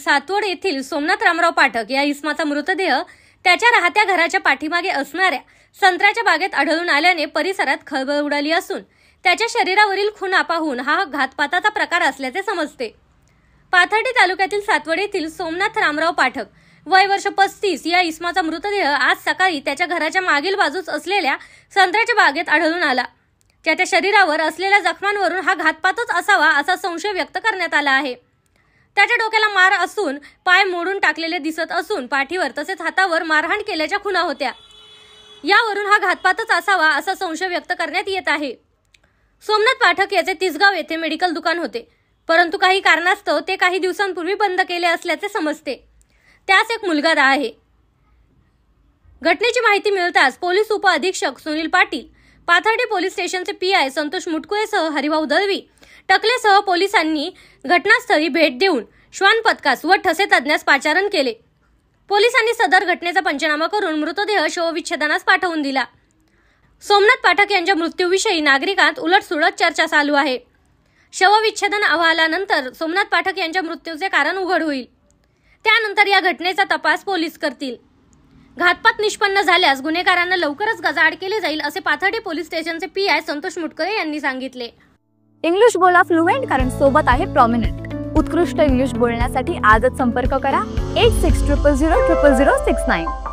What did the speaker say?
सातवड येथील सोमनाथ रामराव पाठक या इसमाचा मृतदेह त्याच्या राहत्या घराच्या पाठीमागे असणाऱ्या संत्र्याच्या बागेत आढळून आल्याने परिसरात खळबळ उडाली असून त्याच्या शरीरावरील खुणा पाहून हा घातपाताचा प्रकार असल्याचे समजते। पाथर्डी तालुक्यातील सातवड येथील सोमनाथ रामराव पाठक वय वर्ष 35 या इसमाचा मृतदेह आज सकाळी त्याच्या घराच्या मागील बाजूस असलेल्या संत्र्याच्या बागेत आढळून आला। त्याच्या शरीरावर असलेल्या जखमांवरून हा घातपातच असावा असा संशय व्यक्त करण्यात आला आहे। त्याच्या डोक्याला मार असून पाय मोडून टाकलेले दिसत असून पाठीवर तसेच हातावर मारहाण केल्याच्या खुणा होत्या। यावरून हा घातपातच असावा असा संशय व्यक्त करण्यात येत आहे। सोमनाथ पाठक याचे तिसगाव येथे मेडिकल दुकान होते, परंतु काही कारणास्तव ते काही दिवसांपूर्वी बंद केले असल्याचे समजते। त्यास एक मुलगा आहे। घटनेची माहिती मिळताच पोलीस उप अधीक्षक सुनील पाटील, पाथर्डी पोलीस स्टेशनचे PI संतोष मुटकुळेसह हरिभाऊ दळवी, टकलेसह पोलिसांनी घटनास्थळी भेट देऊन श्वान पथकास व ठसे तज्ञास पाचारण केले। पोलिसांनी सदर घटनेचा पंचनामा करून मृतदेह शवविच्छेदनास पाठवून दिला। सोमनाथ पाठक यांच्या मृत्यूविषयी नागरिकांत उलटसुलट चर्चा चालू आहे। शवविच्छेदन अहवालानंतर सोमनाथ पाठक यांच्या मृत्यूचे कारण उघड होईल। त्यानंतर या घटनेचा तपास पोलीस करतील। घातपात निष्पन्न झाल्यास गुन्हेगारांना लवकरच गजाआड केले जाईल असे पाथर्डी पोलीस स्टेशनचे PI संतोष मुटकुळे यांनी सांगितले। इंग्लिश बोला फ्लुएंट, कारण सोबत आहे प्रॉमिनंट। उत्कृष्ट इंग्लिश बोलण्यासाठी आजच संपर्क करा 8600000069।